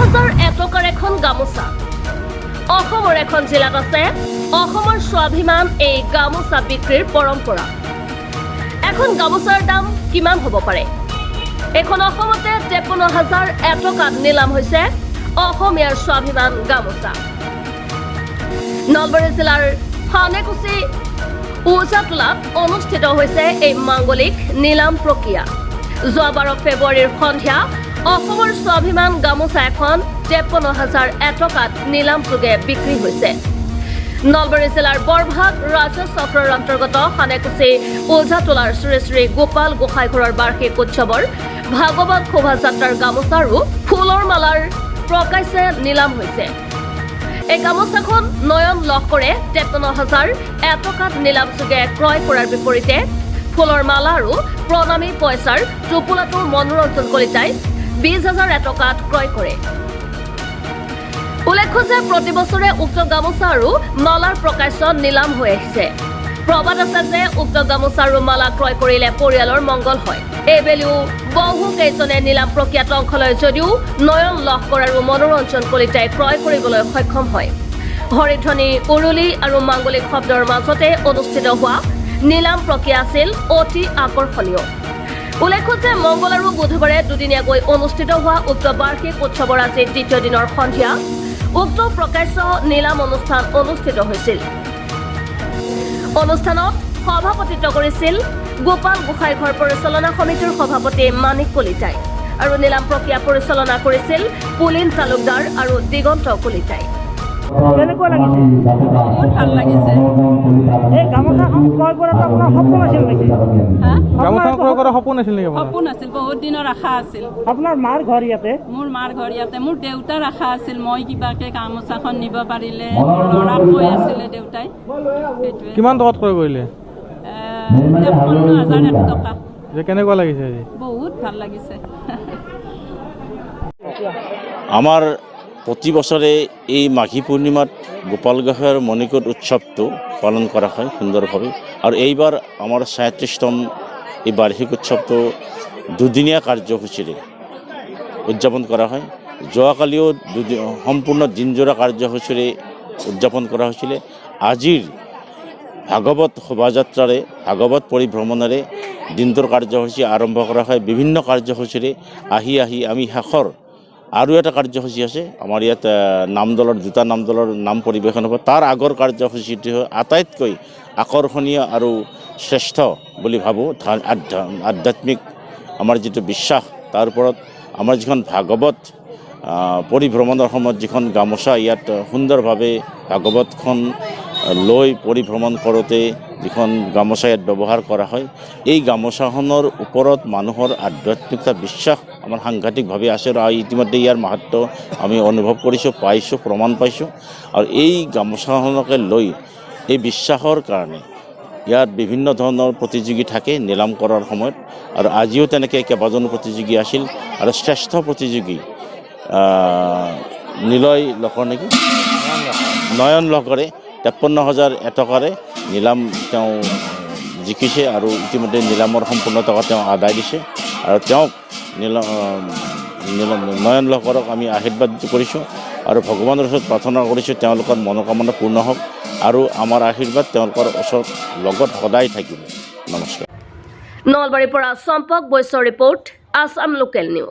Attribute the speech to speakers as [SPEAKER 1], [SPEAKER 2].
[SPEAKER 1] 13,000 টকাৰ এখন গামোচা অসমৰ এখন জিলাত আছে অসমৰ স্বাভিমান এই গামোচা বিক্ৰীৰ পৰম্পৰা এখন গামোচাৰ দাম কিমান হ'ব পাৰে এখন অসমতে 53,000 টকাত নিলাম হৈছে অসমীয়াৰ স্বাভিমান গামোচা নলবাৰী জিলাৰ ফানেকুচি উজাতলাত অনুষ্ঠিত হৈছে এই মাংগলিক নিলাম প্ৰক্ৰিয়া যোৱা 12 ফেব্ৰুৱাৰীৰ সন্ধিয়া অসমৰ স্বাভিমান গামোচা এখন 53,000 টকাত নিলামযোগে বিক্ৰী হৈছে নলবাৰী জিলাৰ বৰভাগ ৰাজ্য চক্ৰৰ অন্তৰ্গত ফানেকুচি উজাতলাৰ শ্ৰী শ্ৰী গোপাল গোসাঁইঘৰৰ বাৰ্ষিক উৎসৱৰ ভাগৱত শোভাযাত্ৰাৰ গামোচা আৰু ফুলৰ মালাৰ প্ৰকাশ্যে নিলাম হৈছে এই গামোচাখন নয়ন লহকৰে 53,000 টকাত নিলামযোগে ক্ৰয় কৰাৰ বিপৰীতে ফুলৰ মালা আৰু প্ৰণামী পইচাৰ টোপোলাটো মনোৰঞ্জন কলিতাই 20,000 টকাত ক্ৰয় কৰে উল্লেখ্য যে প্ৰতি বছৰে উক্ত গামোচা আৰু মালাৰ প্ৰকাশ্য নিলাম হৈ আহিছে প্ৰবাদ আছে যে উক্ত গামোচা আৰু মালা ক্ৰয় কৰিলে পৰিয়ালৰ মংগল হয় এইবেলিও বহু কেইজনে নিলাম প্ৰক্ৰিয়াত অংশ লয় যদিও নয়ন লহকৰ আৰু মনোৰঞ্জন কলিতাই ক্ৰয় কৰিবলৈ সক্ষম হয় হৰিধ্বনি উৰুলি আৰু মাংগলিক শব্দৰ মাজতে অনুষ্ঠিত হোৱা নিলাম প্ৰক্ৰিয়া আছিল অতি আকৰ্ষণীয় উল্লেখ্য যে মংগল আৰু বুধবাৰে দুদিনীয়াকৈ অনুষ্ঠিত হোৱা উক্ত বাৰ্ষিক উৎসৱৰ আজি দ্বিতীয় দিনৰ সন্ধিয়া উক্ত প্ৰকাশ্য নিলাম অনুষ্ঠান অনুষ্ঠিত হৈছিল অনুষ্ঠানত সভাপতিত্ব কৰিছিল গোপাল গোসাঁইঘৰ পৰিচালনা সমিতিৰ সভাপতি মানিক কলিতাই আৰু নিলাম প্ৰক্ৰিয়া পৰিচালনা কৰিছিল পুলিন তালুকদাৰ আৰু দিগন্ত কলিতাই
[SPEAKER 2] কেনেকুৱা লাগিছে
[SPEAKER 3] বহুত ভাল লাগিছে
[SPEAKER 2] এই গামোচাখন ক্ৰয় কৰাটো আপোনাৰ সপোন আছিল নেকি
[SPEAKER 4] গামোচাখন ক্ৰয় কৰা সপোন আছিল নেকি আপোনাৰ
[SPEAKER 3] সপোন আছিল বহুত দিনৰ আশা আছিল
[SPEAKER 2] আপোনাৰ মাৰ ঘৰ ইয়াতে
[SPEAKER 3] মোৰ মাৰ ঘৰ ইয়াতে মোৰ দেউতাৰ আশা আছিল মই কিবাকে গামোচাখন নিব পাৰিলে ল'ৰাক কৈ আছিলে দেউতাই সেইটোৱে
[SPEAKER 4] কিমান টকাত ক্ৰয় কৰিলে
[SPEAKER 3] 53,000 টকা
[SPEAKER 4] যে কেনেকুৱা লাগিছে আজি
[SPEAKER 3] বহুত ভাল লাগিছে
[SPEAKER 5] আমাৰ প্ৰতি বছৰে এই মাঘী পূৰ্ণিমাত গোপাল গোসাঁইৰ মণিকূট উৎসৱটো পালন কৰা হয় সুন্দৰভাৱে আৰু এইবাৰ আমাৰ 37তম এই বাৰ্ষিক উৎসৱটো দুদিনীয়া কাৰ্যসূচীৰে উদযাপন কৰা হয় যোৱাকালিও সম্পূৰ্ণ দিনজোৰা কাৰ্যসূচীৰে উদযাপন কৰা হৈছিলে আজিৰ ভাগৱত শোভাযাত্ৰাৰে ভাগৱত পৰিভ্ৰমণেৰে দিনটোৰ কাৰ্যসূচী আৰম্ভ কৰা হয় বিভিন্ন কাৰ্যসূচীৰে আহি আমি শেষৰ আৰু এটা কাৰ্যসূচী আছে আমাৰ ইয়াত নামদলৰ দুটা নামদলৰ নাম পৰিৱেশন হ'ব তাৰ আগৰ কাৰ্যসূচীটো আটাইতকৈ আকৰ্ষণীয় আৰু শ্ৰেষ্ঠ বুলি ভাবোঁ আধ্যাত্মিক আমাৰ যিটো বিশ্বাস তাৰ ওপৰত আমাৰ যিখন ভাগৱত পৰিভ্ৰমণৰ সময়ত যিখন গামোচা ইয়াত সুন্দৰভাৱে ভাগৱতখন লৈ পৰিভ্ৰমণ কৰোঁতে যিখন গামোচা ইয়াত ব্যৱহাৰ কৰা হয় এই গামোচাখনৰ ওপৰত মানুহৰ আধ্যাত্মিকতা বিশ্বাস আমাৰ সাংঘাতিকভাৱে আছে আৰু ইতিমধ্যে ইয়াৰ মাহাত্ম্য আমি অনুভৱ কৰিছোঁ পাইছোঁ প্ৰমাণ পাইছোঁ আৰু এই গামোচাখনকে লৈ এই বিশ্বাসৰ কাৰণে ইয়াত বিভিন্ন ধৰণৰ প্ৰতিযোগী থাকে নিলাম কৰাৰ সময়ত আৰু আজিও তেনেকৈ কেইবাজনো প্ৰতিযোগী আছিল আৰু শ্ৰেষ্ঠ প্ৰতিযোগী নিলয় লহকৰ নেকি নয়ন লহকৰে 53,000 টকাৰে নিলাম তেওঁ জিকিছে আৰু ইতিমধ্যে নিলামৰ সম্পূৰ্ণ টকা তেওঁ আদায় দিছে আৰু তেওঁক নয়ন লহকৰক আমি আশীৰ্বাদ কৰিছোঁ আৰু ভগৱানৰ ওচৰত প্ৰাৰ্থনা কৰিছোঁ তেওঁলোকৰ মনোকামনা পূৰ্ণ হওক আৰু আমাৰ আশীৰ্বাদ তেওঁলোকৰ ওচৰত লগত সদায় থাকিব নমস্কাৰ
[SPEAKER 1] নলবাৰীৰ পৰা চম্পক বৈশ্যৰ ৰিপৰ্ট আছাম লোকেল নিউজ